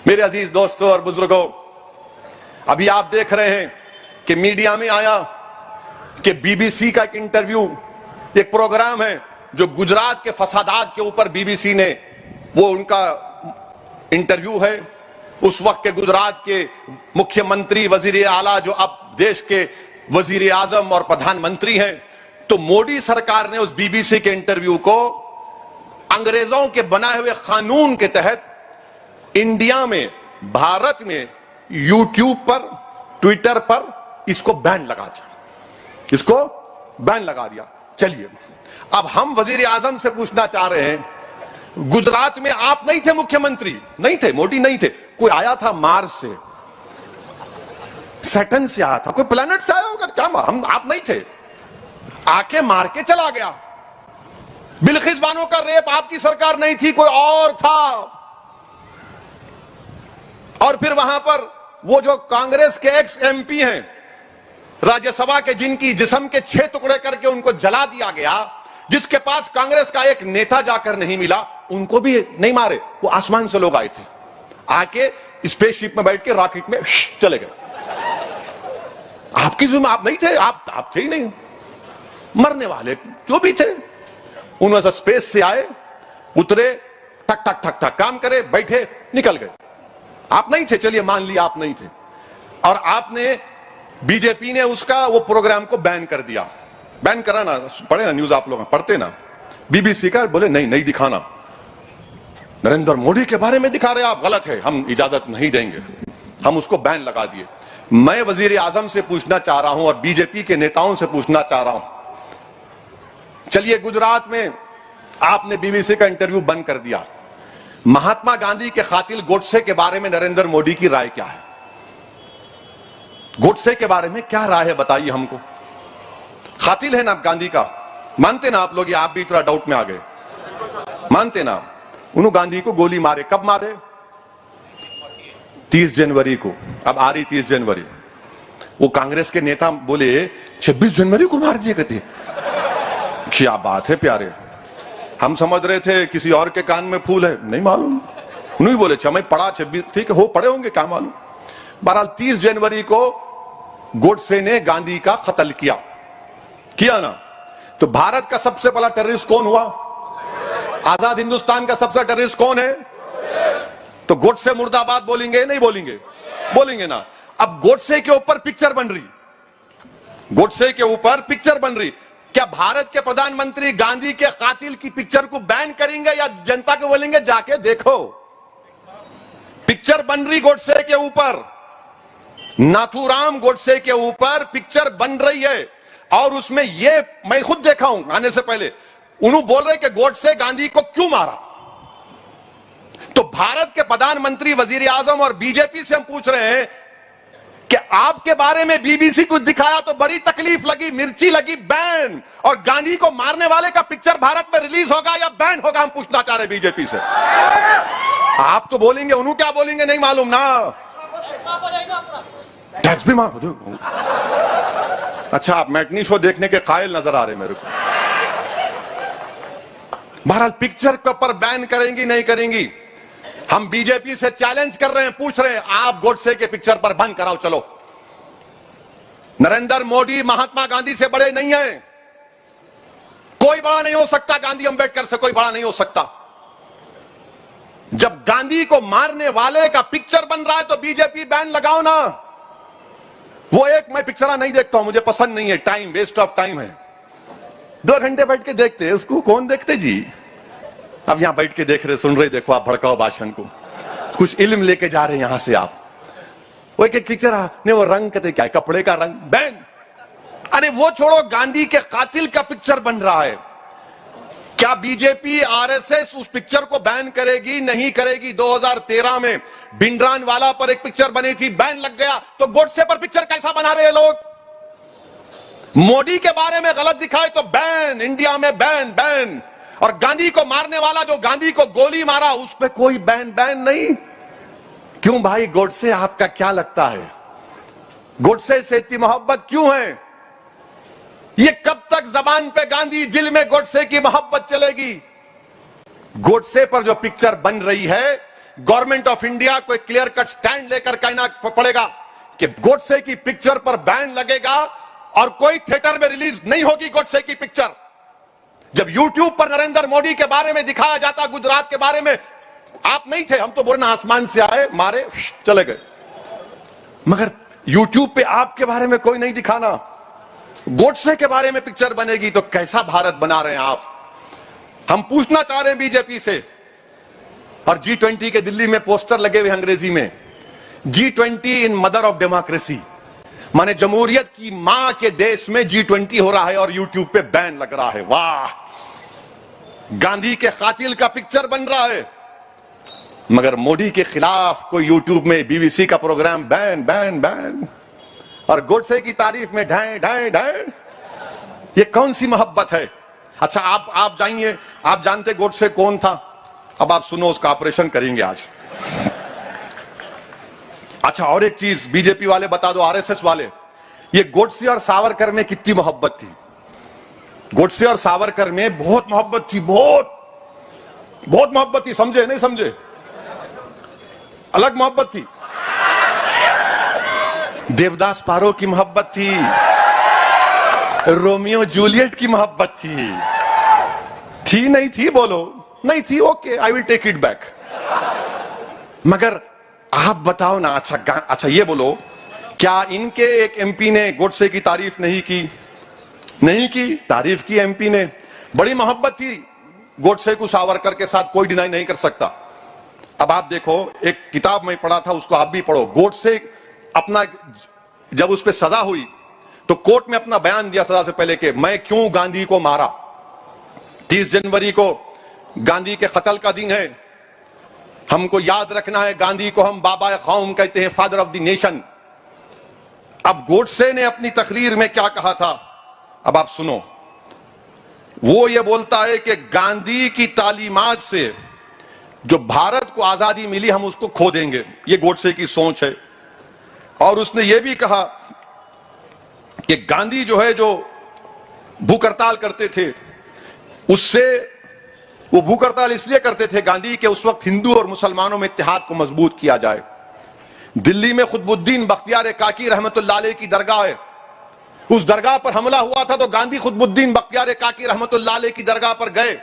मेरे अजीज दोस्तों और बुजुर्गों, अभी आप देख रहे हैं कि मीडिया में आया कि बीबीसी का एक इंटरव्यू, एक प्रोग्राम है जो गुजरात के फसादात के ऊपर बीबीसी ने, वो उनका इंटरव्यू है। उस वक्त के गुजरात के मुख्यमंत्री, वजीर आला, जो अब देश के वजीर आजम और प्रधानमंत्री हैं, तो मोदी सरकार ने उस बीबीसी के इंटरव्यू को अंग्रेजों के बनाए हुए कानून के तहत इंडिया में, भारत में यूट्यूब पर, ट्विटर पर इसको बैन लगा दिया, इसको बैन लगा दिया। चलिए, अब हम वजीर आजम से पूछना चाह रहे हैं, गुजरात में आप नहीं थे मुख्यमंत्री, नहीं थे, मोदी नहीं थे, कोई आया था मार्स से, सैटर्न से आया था, कोई प्लेनेट से आया होगा क्या? हम, आप नहीं थे, आके मार के चला गया। बिल्किस बानो का रेप आपकी सरकार नहीं थी, कोई और था। और फिर वहां पर वो जो कांग्रेस के एक्स एमपी हैं राज्यसभा के, जिनकी जिस्म के 6 टुकड़े करके उनको जला दिया गया, जिसके पास कांग्रेस का एक नेता जाकर नहीं मिला, उनको भी नहीं मारे। वो आसमान से लोग आए थे, आके स्पेसशिप में बैठ के रॉकेट में चले गए। आपकी जिम्मे आप नहीं थे, आप थे ही नहीं। मरने वाले जो भी थे, उनमें से स्पेस से आए, उतरे, ठक ठक ठक ठक काम करे, बैठे, निकल गए। आप नहीं थे, चलिए मान लिया आप नहीं थे। और आपने, बीजेपी ने उसका वो प्रोग्राम को बैन कर दिया। बैन करा ना, पढ़े ना न्यूज, आप लोग पढ़ते ना, बीबीसी का, बोले नहीं नहीं दिखाना, नरेंद्र मोदी के बारे में दिखा रहे आप, गलत है, हम इजाजत नहीं देंगे, हम उसको बैन लगा दिए। मैं वजीर आजम से पूछना चाह रहा हूं और बीजेपी के नेताओं से पूछना चाह रहा हूं, चलिए गुजरात में आपने बीबीसी का इंटरव्यू बंद कर दिया, महात्मा गांधी के कातिल गोडसे के बारे में नरेंद्र मोदी की राय क्या है? गोडसे के बारे में क्या राय है, बताइए हमको। कातिल है ना गांधी का, मानते ना आप लोग, या आप भी थोड़ा डाउट में आ गए? मानते ना? उन्होंने गांधी को गोली मारे, कब मारे? 30 जनवरी को। अब आ रही 30 जनवरी, वो कांग्रेस के नेता बोले 26 जनवरी को मार दिए, कहते क्या बात है प्यारे, हम समझ रहे थे किसी और के कान में फूल है, नहीं मालूम। उन्हीं बोले मैं पढ़ा 26, ठीक है, हो पढ़े होंगे, क्या मालूम। बहरहाल 30 जनवरी को गोडसे ने गांधी का कत्ल किया ना। तो भारत का सबसे बड़ा टेररिस्ट कौन हुआ? आजाद हिंदुस्तान का सबसे टेररिस्ट कौन है? तो गोडसे मुर्दाबाद बोलेंगे नहीं बोलेंगे? बोलेंगे ना। अब गोडसे के ऊपर पिक्चर बन रही, गोडसे के ऊपर पिक्चर बन रही, क्या भारत के प्रधानमंत्री गांधी के कातिल की पिक्चर को बैन करेंगे या जनता को बोलेंगे जाके देखो? पिक्चर बन रही गोडसे के ऊपर, नाथूराम गोडसे के ऊपर पिक्चर बन रही है। और उसमें ये मैं खुद देखा हूं आने से पहले, उन्होंने बोल रहे कि गोडसे गांधी को क्यों मारा। तो भारत के प्रधानमंत्री, वजीर आजम और बीजेपी से हम पूछ रहे हैं कि आपके बारे में बीबीसी कुछ दिखाया तो बड़ी तकलीफ लगी, मिर्ची लगी, बैन, और गांधी को मारने वाले का पिक्चर भारत में रिलीज होगा या बैन होगा, हम पूछना चाह रहे बीजेपी से। आप तो बोलेंगे, उन्होंने क्या बोलेंगे नहीं मालूम ना, टैक्स भी माफ हो जाओ। अच्छा, आप मैटनी शो देखने के कायल नजर आ रहे मेरे को। बहरहाल पिक्चर के ऊपर बैन करेंगी नहीं करेंगी, हम बीजेपी से चैलेंज कर रहे हैं, पूछ रहे हैं, आप गोडसे के पिक्चर पर बंद कराओ। चलो, नरेंद्र मोदी महात्मा गांधी से बड़े नहीं हैं, कोई बड़ा नहीं हो सकता, गांधी अंबेडकर से कोई बड़ा नहीं हो सकता। जब गांधी को मारने वाले का पिक्चर बन रहा है तो बीजेपी बैन लगाओ ना। वो एक, मैं पिक्चर नहीं देखता हूं, मुझे पसंद नहीं है, टाइम वेस्ट ऑफ टाइम है। 2 घंटे बैठ के देखते हैं उसको, कौन देखते जी? अब यहां बैठ के देख रहे, सुन रहे, देखो आप भड़काओ भाषण को, कुछ इल्म लेके जा रहे हैं यहां से आप। वो एक पिक्चर ने वो रंग कहते क्या है, कपड़े का रंग, बैन। अरे वो छोड़ो, गांधी के कातिल का पिक्चर बन रहा है, क्या बीजेपी आरएसएस उस पिक्चर को बैन करेगी? नहीं करेगी। 2013 में भिंडरान वाला पर एक पिक्चर बनी थी, बैन लग गया। तो गोडसे पर पिक्चर कैसा बना रहे हैं लोग? मोदी के बारे में गलत दिखाए तो बैन, इंडिया में बैन बैन। और गांधी को मारने वाला, जो गांधी को गोली मारा, उस पर कोई बैन नहीं। क्यों भाई, गोडसे आपका क्या लगता है? गोडसे से इतनी मोहब्बत क्यों है? ये कब तक जबान पे गांधी, दिल में गोडसे की मोहब्बत चलेगी? गोडसे पर जो पिक्चर बन रही है, गवर्नमेंट ऑफ इंडिया को एक क्लियर कट स्टैंड लेकर कहना पड़ेगा कि गोडसे की पिक्चर पर बैन लगेगा और कोई थिएटर में रिलीज नहीं होगी गोडसे की पिक्चर। जब यूट्यूब पर नरेंद्र मोदी के बारे में दिखाया जाता, गुजरात के बारे में, आप नहीं थे, हम तो बोलना आसमान से आए, मारे, चले गए, मगर यूट्यूब पे आपके बारे में कोई नहीं दिखाना। गोडसे के बारे में पिक्चर बनेगी तो कैसा भारत बना रहे हैं आप? हम पूछना चाह रहे हैं बीजेपी से। और G20 के दिल्ली में पोस्टर लगे हुए अंग्रेजी में, G20 in mother of democracy, माने जमहूरियत की मां के देश में G20 हो रहा है और यूट्यूब पे बैन लग रहा है। वाह, गांधी के कातिल का पिक्चर बन रहा है, मगर मोदी के खिलाफ कोई यूट्यूब में BBC का प्रोग्राम बैन बैन बैन, और गोडसे की तारीफ में ढाए ढाए ढाए। ये कौन सी मोहब्बत है? अच्छा, आप जाइए, आप जानते गोडसे कौन था? अब आप सुनो, उसका ऑपरेशन करेंगे आज। अच्छा, और एक चीज बीजेपी वाले बता दो, RSS वाले, ये गोडसे और सावरकर में कितनी मोहब्बत थी। गोडसे और सावरकर में बहुत मोहब्बत थी, बहुत बहुत मोहब्बत थी। समझे नहीं समझे? अलग मोहब्बत थी। देवदास पारो की मोहब्बत थी, रोमियो जूलियट की मोहब्बत थी नहीं थी? बोलो नहीं थी। Okay, I will take it back. मगर आप बताओ ना, अच्छा ये बोलो, क्या इनके एक MP ने गोडसे की तारीफ नहीं की? नहीं की, तारीफ की MP ने। बड़ी मोहब्बत थी गोडसे को सावरकर के साथ, कोई डिनाई नहीं कर सकता। अब आप देखो, एक किताब में पढ़ा था, उसको आप भी पढ़ो। गोडसे अपना, जब उस पर सजा हुई तो कोर्ट में अपना बयान दिया सजा से पहले कि मैं क्यों गांधी को मारा। 30 जनवरी को गांधी के कत्ल का दिन है, हमको याद रखना है, गांधी को हम बाबा कौम कहते हैं, फादर ऑफ द नेशन। अब गोडसे ने अपनी तकरीर में क्या कहा था, अब आप सुनो। वो ये बोलता है कि गांधी की तालीमात से जो भारत को आजादी मिली, हम उसको खो देंगे। ये गोडसे की सोच है। और उसने ये भी कहा कि गांधी जो है, जो भूख हड़ताल करते थे, उससे वो भूख हड़ताल इसलिए करते थे गांधी के उस वक्त हिंदू और मुसलमानों में इत्तेहाद को मजबूत किया जाए। दिल्ली में खुतबुद्दीन बख्तियार काकी रहमतुल्लाह अलैह की दरगाह है, उस दरगाह पर हमला हुआ था तो गांधी खुतबुद्दीन बख्तियार काकी रहमतुल्लाह अलैह की दरगाह पर गए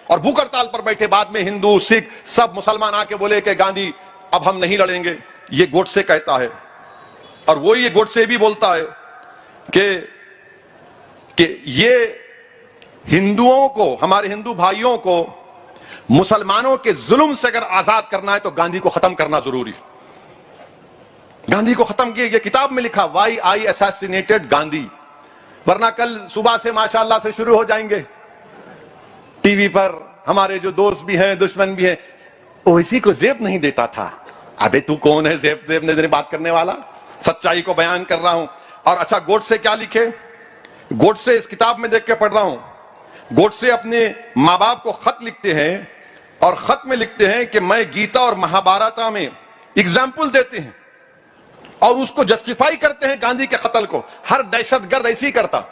और भूख हड़ताल पर बैठे। बाद में हिंदू, सिख, सब मुसलमान आके बोले कि गांधी अब हम नहीं लड़ेंगे। ये गोडसे कहता है। और वो ये गोडसे भी बोलता है कि ये हिंदुओं को, हमारे हिंदू भाइयों को मुसलमानों के जुल्म से अगर आजाद करना है तो गांधी को खत्म करना जरूरी। गांधी को खत्म किया, ये किताब में लिखा, वाई आई असैसिनेटेड गांधी। वरना कल सुबह से माशाअल्लाह से शुरू हो जाएंगे टीवी पर, हमारे जो दोस्त भी हैं, दुश्मन भी हैं, वो इसी को जेब नहीं देता था। अबे तू कौन है जेब जेब नहीं बात करने वाला? सच्चाई को बयान कर रहा हूं। और अच्छा, गोडसे क्या लिखे? गोडसे इस किताब में देख के पढ़ रहा हूं, गोडसे अपने माँ बाप को खत लिखते हैं और खत में लिखते हैं कि मैं गीता और महाभारत में एग्जाम्पल देते हैं और उसको जस्टिफाई करते हैं गांधी के कत्ल को। हर दहशतगर्द ऐसे ही करता।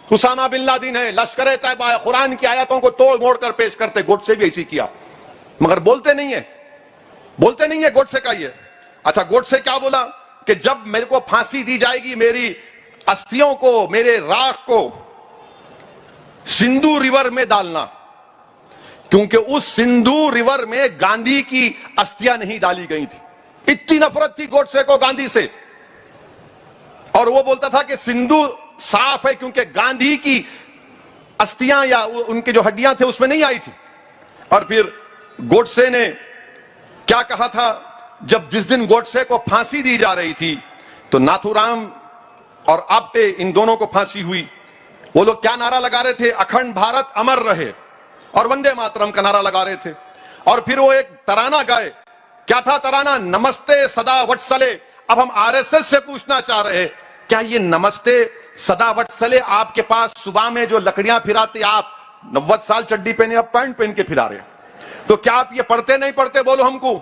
उसामा बिन लादेन है, लश्कर तैयबा, कुरान की आयतों को तोड़ मोड़ कर पेश करते। गोडसे भी ऐसी किया, मगर बोलते नहीं है गोडसे का ये। अच्छा, गोडसे क्या बोला कि जब मेरे को फांसी दी जाएगी, मेरी अस्थियों को, मेरे राख को सिंधु रिवर में डालना, क्योंकि उस सिंधु रिवर में गांधी की अस्थियां नहीं डाली गई थी। इतनी नफरत थी गोडसे को गांधी से। और वो बोलता था कि सिंधु साफ है क्योंकि गांधी की अस्थियां या उनके जो हड्डियां थे उसमें नहीं आई थी। और फिर गोडसे ने क्या कहा था, जब जिस दिन गोडसे को फांसी दी जा रही थी तो नाथूराम और आप्टे, इन दोनों को फांसी हुई। वो लोग क्या नारा लगा रहे थे? अखंड भारत अमर रहे और वंदे मातरम का नारा लगा रहे थे। और फिर वो एक तराना गाए। क्या था तराना? नमस्ते सदा वत्सले। अब हम RSS से पूछना चाह रहे हैं, क्या ये नमस्ते सदा वत्सले आपके पास सुबह में जो लकड़ियां फिराते, आप 90 साल चड्डी पहने, अब पैंट पहन के फिरा रहे, तो क्या आप ये पढ़ते नहीं पढ़ते? बोलो हमको,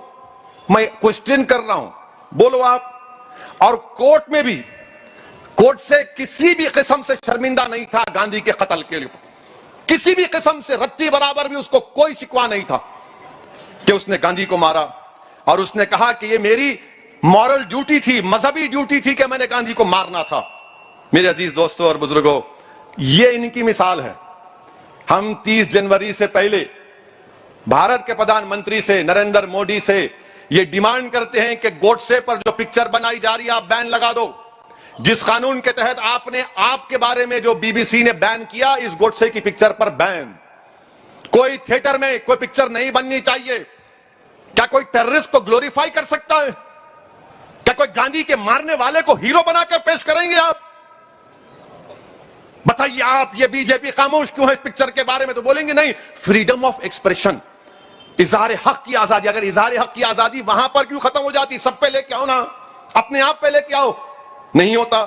मैं क्वेश्चन कर रहा हूं, बोलो आप। और कोर्ट में भी, कोर्ट से किसी भी किस्म से शर्मिंदा नहीं था गांधी के कत्ल के लिए, किसी भी किस्म से रत्ती बराबर भी उसको कोई शिकवा नहीं था कि उसने गांधी को मारा। और उसने कहा कि ये मेरी मॉरल ड्यूटी थी, मजहबी ड्यूटी थी कि मैंने गांधी को मारना था। मेरे अजीज दोस्तों और बुजुर्गों, ये इनकी मिसाल है। हम 30 जनवरी से पहले भारत के प्रधानमंत्री से, नरेंद्र मोदी से ये डिमांड करते हैं कि गोडसे पर जो पिक्चर बनाई जा रही है आप बैन लगा दो। जिस कानून के तहत आपने आपके बारे में जो बीबीसी ने बैन किया, इस गोडसे की पिक्चर पर बैन। कोई थिएटर में कोई पिक्चर नहीं बननी चाहिए। क्या कोई टेररिस्ट को ग्लोरीफाई कर सकता है? क्या कोई गांधी के मारने वाले को हीरो बनाकर पेश करेंगे आप? बताइए आप, ये बीजेपी खामोश क्यों है इस पिक्चर के बारे में? तो बोलेंगे नहीं, फ्रीडम ऑफ एक्सप्रेशन, इजहार हक की आजादी। अगर इजहार हक की आजादी वहां पर क्यों खत्म हो जाती? सब पे लेके आओ ना, अपने आप पे लेके आओ। नहीं होता।